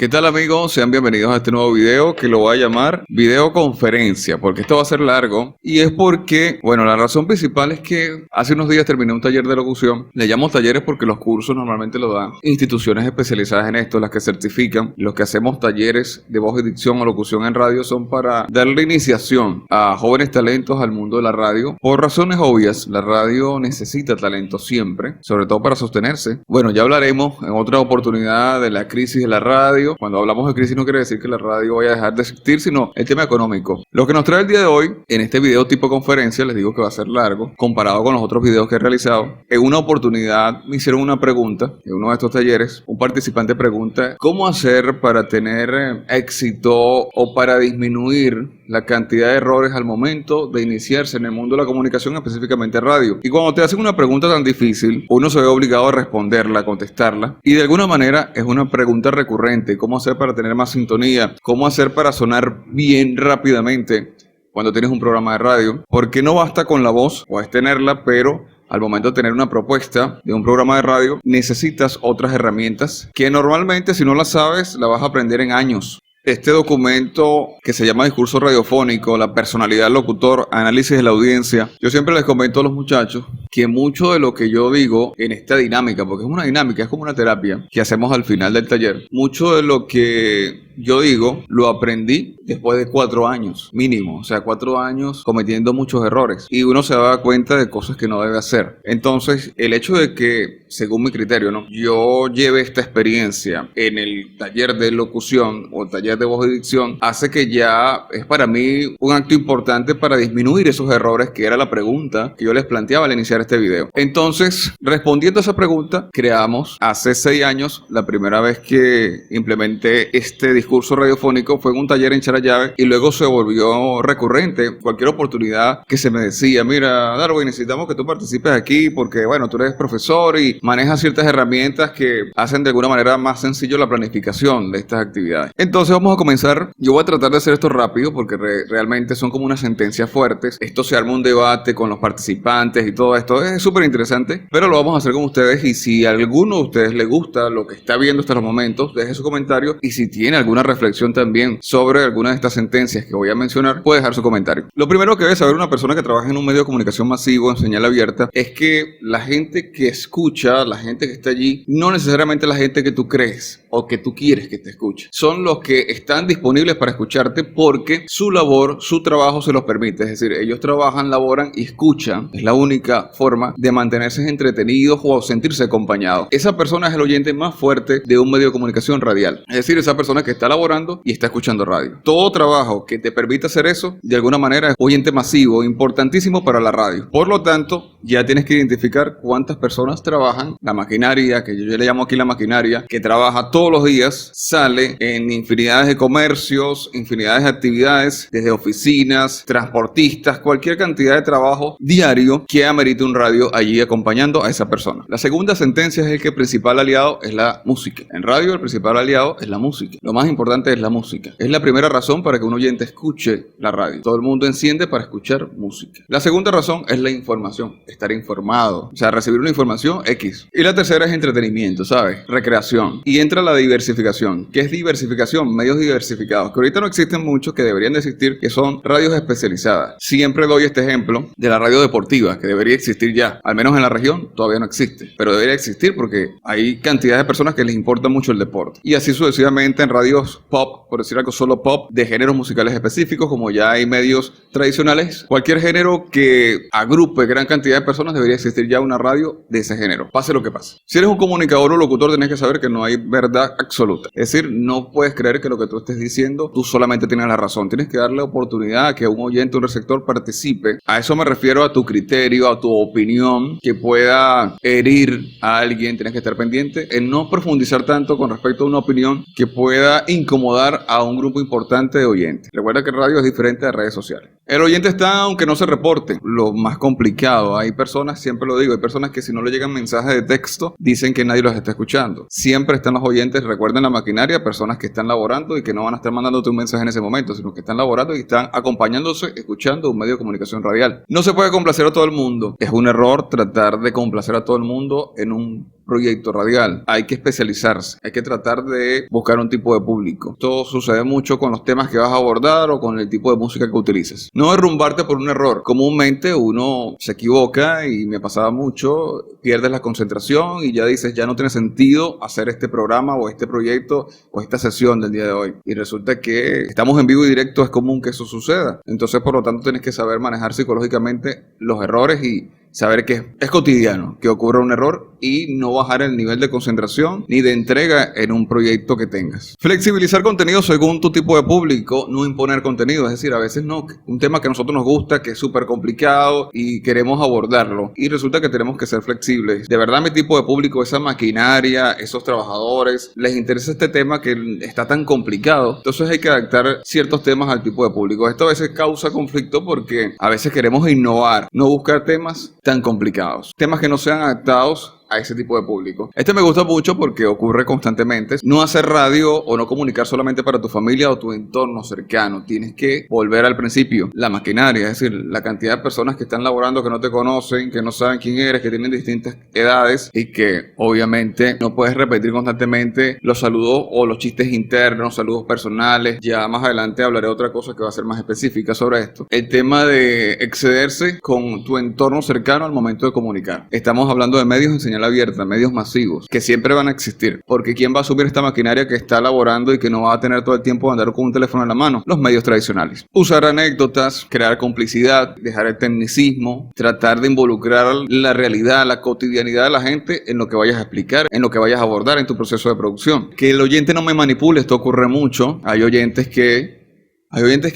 ¿Qué tal amigos? Sean bienvenidos a este nuevo video que lo voy a llamar videoconferencia, porque esto va a ser largo y es porque, bueno, la razón principal es que hace unos días terminé un taller de locución. Le llamo talleres porque los cursos normalmente lo dan instituciones especializadas en esto, las que certifican. Los que hacemos talleres de voz y dicción o locución en radio son para darle iniciación a jóvenes talentos al mundo de la radio. Por razones obvias, la radio necesita talento siempre, sobre todo para sostenerse. Bueno, ya hablaremos en otra oportunidad de la crisis de la radio. Cuando hablamos de crisis no quiere decir que la radio vaya a dejar de existir, sino el tema económico. Lo que nos trae el día de hoy, en este video tipo conferencia, les digo que va a ser largo, comparado con los otros videos que he realizado. En una oportunidad me hicieron una pregunta, en uno de estos talleres, un participante pregunta, ¿cómo hacer para tener éxito o para disminuir la cantidad de errores al momento de iniciarse en el mundo de la comunicación, específicamente radio? Y cuando te hacen una pregunta tan difícil, uno se ve obligado a responderla, a contestarla, y de alguna manera es una pregunta recurrente. ¿Cómo hacer para tener más sintonía? ¿Cómo hacer para sonar bien rápidamente cuando tienes un programa de radio? Porque no basta con la voz, puedes tenerla, pero al momento de tener una propuesta de un programa de radio, necesitas otras herramientas que normalmente, si no las sabes, la vas a aprender en años. Este documento que se llama Discurso Radiofónico, la personalidad del locutor, análisis de la audiencia, yo siempre les comento a los muchachos que mucho de lo que yo digo en esta dinámica, porque es una dinámica, es como una terapia que hacemos al final del taller, mucho de lo que yo digo lo aprendí después de 4 años mínimo, o sea 4 años cometiendo muchos errores y uno se da cuenta de cosas que no debe hacer. Entonces el hecho de que, según mi criterio, yo lleve esta experiencia en el taller de locución o taller de voz y dicción hace que ya es para mí un acto importante para disminuir esos errores, que era la pregunta que yo les planteaba al iniciar este video. Entonces, respondiendo a esa pregunta, creamos hace 6 años, la primera vez que implementé este discurso radiofónico fue en un taller en Charallave y luego se volvió recurrente. Cualquier oportunidad que se me decía, mira, Darwin, necesitamos que tú participes aquí porque, bueno, tú eres profesor y manejas ciertas herramientas que hacen de alguna manera más sencillo la planificación de estas actividades. Entonces vamos a comenzar. Yo voy a tratar de hacer esto rápido porque realmente son como unas sentencias fuertes. Esto se arma un debate con los participantes y todo esto. Es súper interesante, pero lo vamos a hacer con ustedes y si a alguno de ustedes le gusta lo que está viendo hasta los momentos, deje su comentario y si tiene alguna reflexión también sobre alguna de estas sentencias que voy a mencionar, puede dejar su comentario. Lo primero que debe saber una persona que trabaja en un medio de comunicación masivo en señal abierta es que la gente que escucha, la gente que está allí, no necesariamente la gente que tú crees o que tú quieres que te escuche. Son los que están disponibles para escucharte porque su labor, su trabajo se los permite. Es decir, ellos trabajan, laboran y escuchan. Es la única forma de mantenerse entretenidos o sentirse acompañados. Esa persona es el oyente más fuerte de un medio de comunicación radial. Es decir, esa persona que está laborando y está escuchando radio. Todo trabajo que te permita hacer eso, de alguna manera es oyente masivo, importantísimo para la radio. Por lo tanto, ya tienes que identificar cuántas personas trabajan. La maquinaria, que yo le llamo aquí la maquinaria, que trabaja todos los días, sale en infinidades de comercios, infinidades de actividades, desde oficinas, transportistas, cualquier cantidad de trabajo diario que amerite un radio allí acompañando a esa persona. La segunda sentencia es que el principal aliado es la música. En radio el principal aliado es la música. Lo más importante es la música. Es la primera razón para que un oyente escuche la radio. Todo el mundo enciende para escuchar música. La segunda razón es la información. Estar informado. O sea, recibir una información X. Y la tercera es entretenimiento, ¿sabes? Recreación. Y entra la diversificación. ¿Qué es diversificación? Medios diversificados. Que ahorita no existen muchos, que deberían de existir, que son radios especializadas. Siempre doy este ejemplo de la radio deportiva, que debería existir ya. Al menos en la región todavía no existe. Pero debería existir porque hay cantidad de personas que les importa mucho el deporte. Y así sucesivamente en radios pop, por decir algo, solo pop, de géneros musicales específicos, como ya hay medios tradicionales. Cualquier género que agrupe gran cantidad de personas, debería existir ya una radio de ese género, pase lo que pase. Si eres un comunicador o locutor, tienes que saber que no hay verdad absoluta. Es decir, no puedes creer que lo que tú estés diciendo, tú solamente tienes la razón. Tienes que darle oportunidad a que un oyente, un receptor participe. A eso me refiero, a tu criterio, a tu opinión, que pueda herir a alguien. Tienes que estar pendiente en no profundizar tanto con respecto a una opinión que pueda incomodar a un grupo importante de oyentes. Recuerda que radio es diferente de redes sociales. El oyente está aunque no se reporte. Lo más complicado, hay personas, siempre lo digo, hay personas que si no le llegan mensajes de texto, dicen que nadie los está escuchando. Siempre están los oyentes, recuerden la maquinaria, personas que están laborando y que no van a estar mandándote un mensaje en ese momento, sino que están laborando y están acompañándose, escuchando un medio de comunicación radial. No se puede complacer a todo el mundo. Es un error tratar de complacer a todo el mundo en un proyecto radial, hay que especializarse, hay que tratar de buscar un tipo de público. Esto sucede mucho con los temas que vas a abordar o con el tipo de música que utilices. No derrumbarte por un error. Comúnmente uno se equivoca y me pasaba mucho, pierdes la concentración y ya dices, ya no tiene sentido hacer este programa o este proyecto o esta sesión del día de hoy. Y resulta que estamos en vivo y directo, es común que eso suceda. Entonces, por lo tanto, tienes que saber manejar psicológicamente los errores y saber que es cotidiano que ocurra un error y no bajar el nivel de concentración ni de entrega en un proyecto que tengas. Flexibilizar contenido según tu tipo de público, no imponer contenido. Es decir, a veces no, un tema que a nosotros nos gusta, que es súper complicado y queremos abordarlo y resulta que tenemos que ser flexibles. De verdad, mi tipo de público, esa maquinaria, esos trabajadores, les interesa este tema que está tan complicado. Entonces hay que adaptar ciertos temas al tipo de público. Esto a veces causa conflicto porque a veces queremos innovar, no buscar temas tan complicados, temas que no sean adaptados a ese tipo de público. Este me gusta mucho porque ocurre constantemente. No hacer radio o no comunicar solamente para tu familia o tu entorno cercano. Tienes que volver al principio. La maquinaria, es decir, la cantidad de personas que están laborando que no te conocen, que no saben quién eres, que tienen distintas edades y que obviamente no puedes repetir constantemente los saludos o los chistes internos, saludos personales. Ya más adelante hablaré de otra cosa que va a ser más específica sobre esto. El tema de excederse con tu entorno cercano al momento de comunicar. Estamos hablando de medios en señal abierta, medios masivos, que siempre van a existir, porque ¿quién va a asumir esta maquinaria que está laborando y que no va a tener todo el tiempo de andar con un teléfono en la mano? Los medios tradicionales. Usar anécdotas, crear complicidad, dejar el tecnicismo, tratar de involucrar la realidad, la cotidianidad de la gente en lo que vayas a explicar, en lo que vayas a abordar en tu proceso de producción. Que el oyente no me manipule, esto ocurre mucho. Hay oyentes que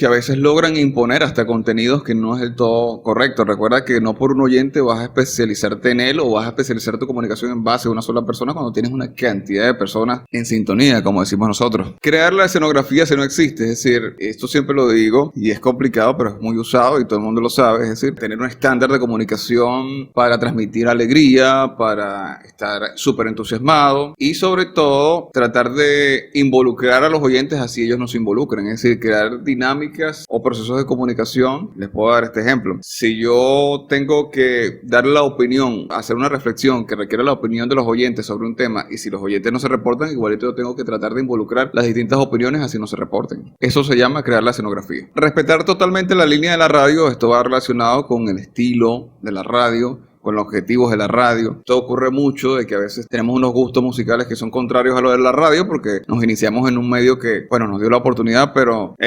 a veces logran imponer hasta contenidos que no es del todo correcto. Recuerda que no por un oyente vas a especializarte en él o vas a especializar tu comunicación en base a una sola persona cuando tienes una cantidad de personas en sintonía, como decimos nosotros. Crear la escenografía si no existe, es decir, esto siempre lo digo y es complicado, pero es muy usado y todo el mundo lo sabe, es decir, tener un estándar de comunicación para transmitir alegría, para estar súper entusiasmado y sobre todo tratar de involucrar a los oyentes así ellos no se involucren, es decir, crear dinámicas o procesos de comunicación. Les puedo dar este ejemplo. Si yo tengo que dar la opinión, hacer una reflexión que requiere la opinión de los oyentes sobre un tema y si los oyentes no se reportan, igualito yo tengo que tratar de involucrar las distintas opiniones así no se reporten. Eso se llama crear la escenografía. Respetar totalmente la línea de la radio. Esto va relacionado con el estilo de la radio, con los objetivos de la radio. Esto ocurre mucho de que a veces tenemos unos gustos musicales que son contrarios a lo de la radio porque nos iniciamos en un medio que, bueno, nos dio la oportunidad, pero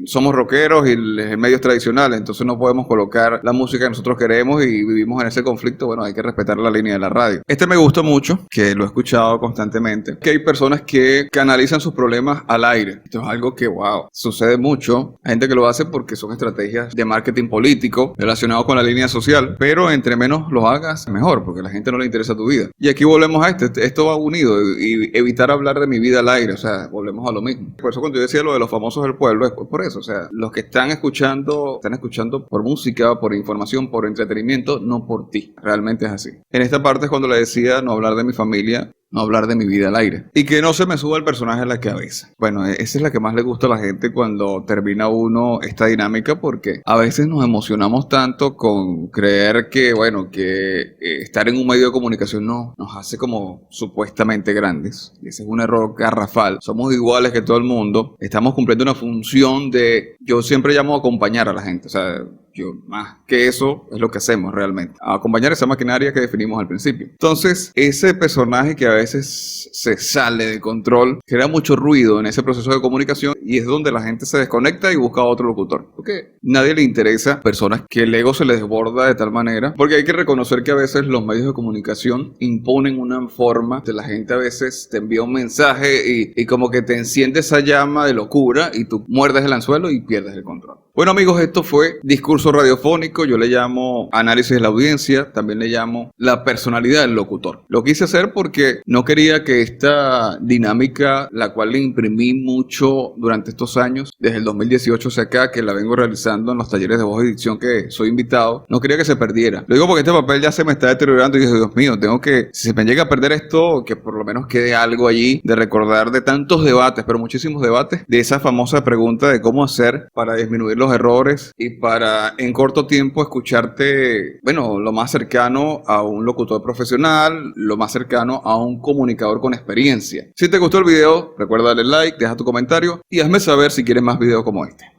somos rockeros y el medio es tradicional, entonces no podemos colocar la música que nosotros queremos y vivimos en ese conflicto. Bueno, hay que respetar la línea de la radio. Este me gusta mucho, que lo he escuchado constantemente, que hay personas que canalizan sus problemas al aire. Esto es algo que, wow, sucede mucho. Hay gente que lo hace porque son estrategias de marketing político relacionado con la línea social, pero entre menos los hagas, mejor, porque a la gente no le interesa tu vida. Y aquí volvemos a esto va unido y evitar hablar de mi vida al aire, o sea, volvemos a lo mismo. Por eso cuando yo decía lo de los famosos del pueblo, es por eso, o sea, los que están escuchando por música, por información, por entretenimiento, no por ti. Realmente es así. En esta parte es cuando le decía no hablar de mi familia, no hablar de mi vida al aire. Y que no se me suba el personaje a la cabeza. Bueno, esa es la que más le gusta a la gente cuando termina uno esta dinámica, porque a veces nos emocionamos tanto con creer que, bueno, que estar en un medio de comunicación nos hace como supuestamente grandes. Y ese es un error garrafal. Somos iguales que todo el mundo. Estamos cumpliendo una función yo siempre llamo a acompañar a la gente. O sea, más que eso es lo que hacemos realmente, acompañar esa maquinaria que definimos al principio. Entonces, ese personaje que a veces se sale de control crea mucho ruido en ese proceso de comunicación y es donde la gente se desconecta y busca a otro locutor, porque nadie le interesa personas que el ego se les desborda de tal manera, porque hay que reconocer que a veces los medios de comunicación imponen una forma de la gente a veces te envía un mensaje y como que te enciende esa llama de locura y tú muerdes el anzuelo y pierdes el control. Bueno amigos, esto fue Discurso Radiofónico. Yo le llamo análisis de la audiencia, también le llamo la personalidad del locutor. Lo quise hacer porque no quería que esta dinámica, la cual le imprimí mucho durante durante estos años, desde el 2018 hacia acá, que la vengo realizando en los talleres de voz y dicción que soy invitado, no quería que se perdiera. Lo digo porque este papel ya se me está deteriorando y dije, Dios mío, tengo que, si se me llega a perder esto, que por lo menos quede algo allí de recordar de tantos debates, pero muchísimos debates, de esa famosa pregunta de cómo hacer para disminuir los errores y para en corto tiempo escucharte, bueno, lo más cercano a un locutor profesional, lo más cercano a un comunicador con experiencia. Si te gustó el video, recuerda darle like, deja tu comentario y hazme saber si quieres más videos como este.